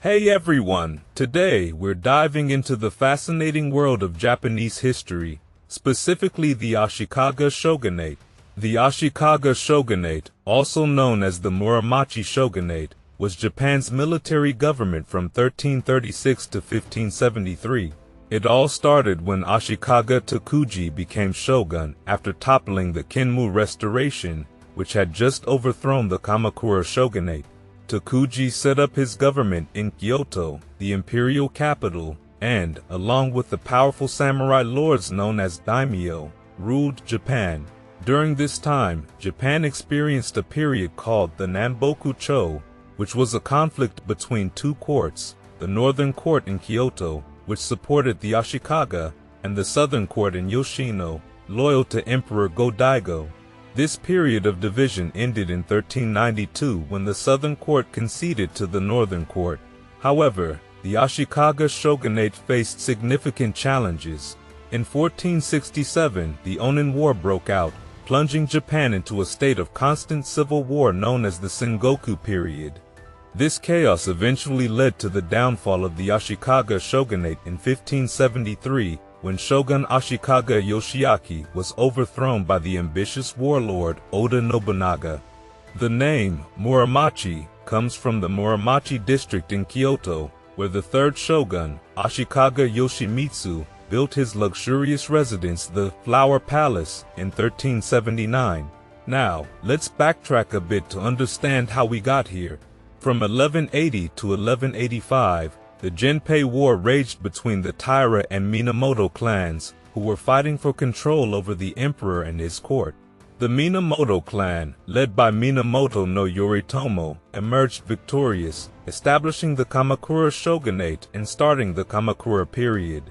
Hey everyone, today we're diving into the fascinating world of Japanese history, specifically the Ashikaga Shogunate. The Ashikaga Shogunate, also known as the Muromachi Shogunate, was Japan's military government from 1336 to 1573. It all started when Ashikaga Takauji became shogun after toppling the Kinmu Restoration, which had just overthrown the Kamakura Shogunate. Takauji set up his government in Kyoto, the imperial capital, and, along with the powerful samurai lords known as Daimyo, ruled Japan. During this time, Japan experienced a period called the Namboku-cho, which was a conflict between two courts, the northern court in Kyoto, which supported the Ashikaga, and the southern court in Yoshino, loyal to Emperor Go-Daigo. This period of division ended in 1392 when the southern court conceded to the northern court. However, the Ashikaga Shogunate faced significant challenges. In 1467, the Onin War broke out, plunging Japan into a state of constant civil war known as the Sengoku period. This chaos eventually led to the downfall of the Ashikaga Shogunate in 1573, when Shogun Ashikaga Yoshiaki was overthrown by the ambitious warlord Oda Nobunaga. The name Muromachi comes from the Muromachi district in Kyoto, where the third shogun, Ashikaga Yoshimitsu, built his luxurious residence, the Flower Palace, in 1379. Now, let's backtrack a bit to understand how we got here. From 1180 to 1185, the Genpei War raged between the Taira and Minamoto clans, who were fighting for control over the emperor and his court. The Minamoto clan, led by Minamoto no Yoritomo, emerged victorious, establishing the Kamakura Shogunate and starting the Kamakura period.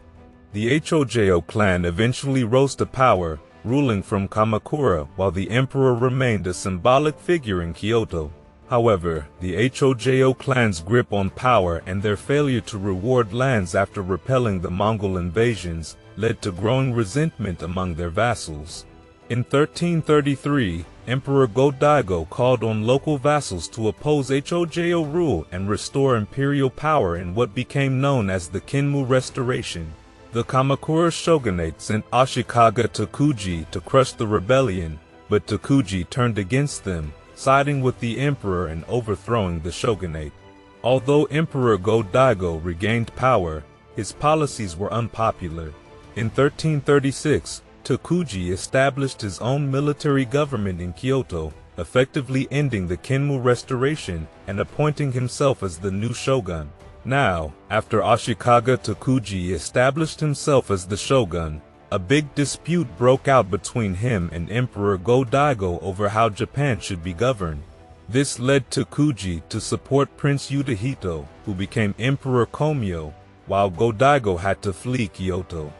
The Hojo clan eventually rose to power, ruling from Kamakura while the emperor remained a symbolic figure in Kyoto. However, the Hojo clan's grip on power and their failure to reward lands after repelling the Mongol invasions led to growing resentment among their vassals. In 1333, Emperor Go-Daigo called on local vassals to oppose Hojo rule and restore imperial power in what became known as the Kinmu Restoration. The Kamakura Shogunate sent Ashikaga Takauji to crush the rebellion, but Takauji turned against them, siding with the emperor and overthrowing the shogunate. Although Emperor Go-Daigo regained power, his policies were unpopular. In 1336, Takauji established his own military government in Kyoto, effectively ending the Kinmu Restoration and appointing himself as the new shogun. Now, after Ashikaga Takauji established himself as the shogun, a big dispute broke out between him and Emperor Go-Daigo over how Japan should be governed. This led Takauji to support Prince Yudahito, who became Emperor Komyo, while Go-Daigo had to flee Kyoto.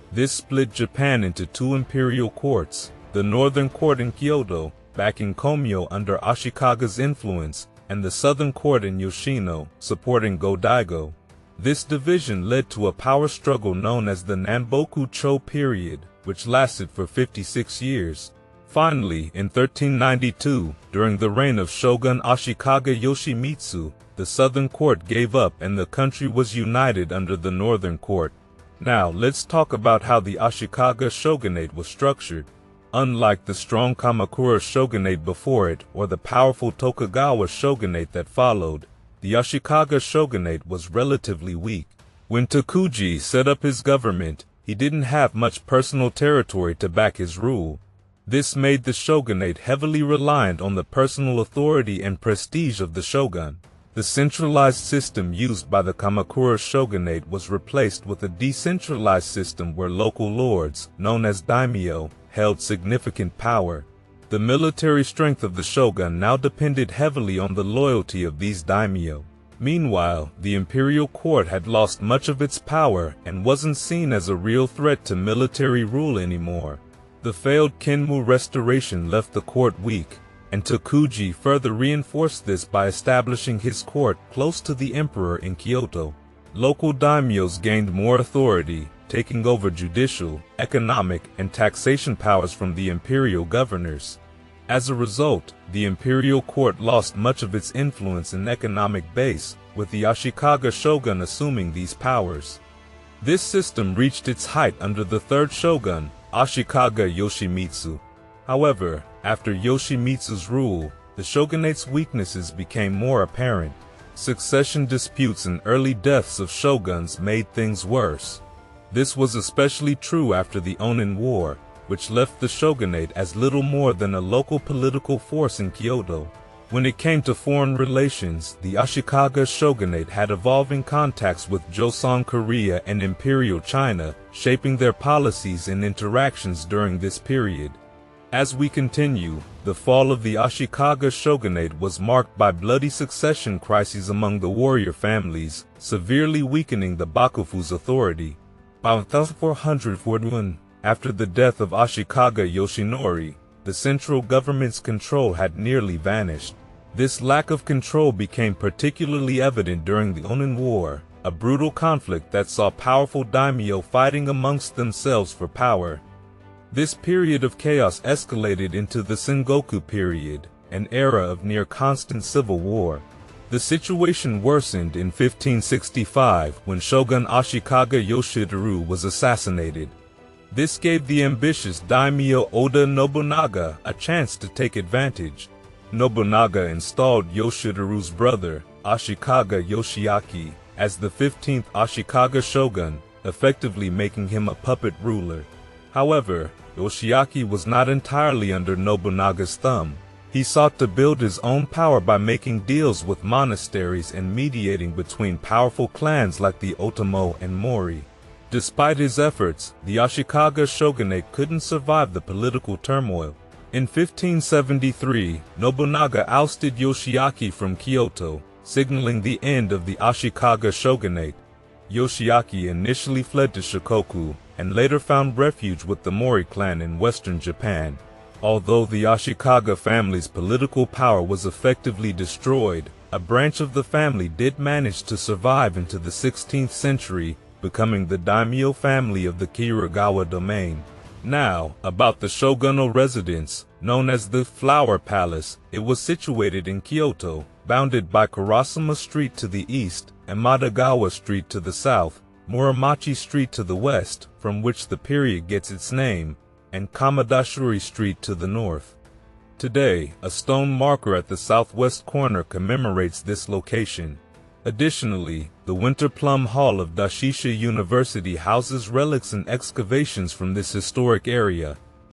This split Japan into two imperial courts, the northern court in Kyoto, backing Komyo under Ashikaga's influence, and the southern court in Yoshino, supporting Go-Daigo. This division led to a power struggle known as the Namboku-cho period, which lasted for 56 years. Finally, in 1392, during the reign of Shogun Ashikaga Yoshimitsu, the southern court gave up and the country was united under the northern court. Now, let's talk about how the Ashikaga Shogunate was structured. Unlike the strong Kamakura Shogunate before it or the powerful Tokugawa Shogunate that followed, the Ashikaga Shogunate was relatively weak. When Takauji set up his government, he didn't have much personal territory to back his rule. This made the shogunate heavily reliant on the personal authority and prestige of the shogun. The centralized system used by the Kamakura Shogunate was replaced with a decentralized system where local lords, known as Daimyo, held significant power. The military strength of the shogun now depended heavily on the loyalty of these daimyo. Meanwhile, the imperial court had lost much of its power and wasn't seen as a real threat to military rule anymore. The failed Kinmu Restoration left the court weak, and Takauji further reinforced this by establishing his court close to the emperor in Kyoto. Local daimyos gained more authority, taking over judicial, economic, and taxation powers from the imperial governors. As a result, the imperial court lost much of its influence and economic base, with the Ashikaga Shogun assuming these powers. This system reached its height under the third shogun, Ashikaga Yoshimitsu. However, after Yoshimitsu's rule, the shogunate's weaknesses became more apparent. Succession disputes and early deaths of shoguns made things worse. This was especially true after the Onin War, which left the shogunate as little more than a local political force in Kyoto. When it came to foreign relations, the Ashikaga Shogunate had evolving contacts with Joseon Korea and Imperial China, shaping their policies and interactions during this period. As we continue, the fall of the Ashikaga Shogunate was marked by bloody succession crises among the warrior families, severely weakening the Bakufu's authority. By 1441, after the death of Ashikaga Yoshinori, the central government's control had nearly vanished. This lack of control became particularly evident during the Onin War, a brutal conflict that saw powerful daimyo fighting amongst themselves for power. This period of chaos escalated into the Sengoku period, an era of near-constant civil war. The situation worsened in 1565 when Shogun Ashikaga Yoshiteru was assassinated. This gave the ambitious daimyo Oda Nobunaga a chance to take advantage. Nobunaga installed Yoshiteru's brother, Ashikaga Yoshiaki, as the 15th Ashikaga shogun, effectively making him a puppet ruler. However, Yoshiaki was not entirely under Nobunaga's thumb. He sought to build his own power by making deals with monasteries and mediating between powerful clans like the Otomo and Mori. Despite his efforts, the Ashikaga Shogunate couldn't survive the political turmoil. In 1573, Nobunaga ousted Yoshiaki from Kyoto, signaling the end of the Ashikaga Shogunate. Yoshiaki initially fled to Shikoku, and later found refuge with the Mori clan in western Japan. Although the Ashikaga family's political power was effectively destroyed, a branch of the family did manage to survive into the 16th century, becoming the daimyo family of the Kiragawa domain. Now, about the shogunal residence, known as the Flower Palace, it was situated in Kyoto, bounded by Karasuma Street to the east, and Madagawa Street to the south, Muromachi Street to the west, from which the period gets its name, and Kamadashuri Street to the north. Today, a stone marker at the southwest corner commemorates this location. Additionally, the Winter Plum Hall of Dashisha University houses relics and excavations from this historic area.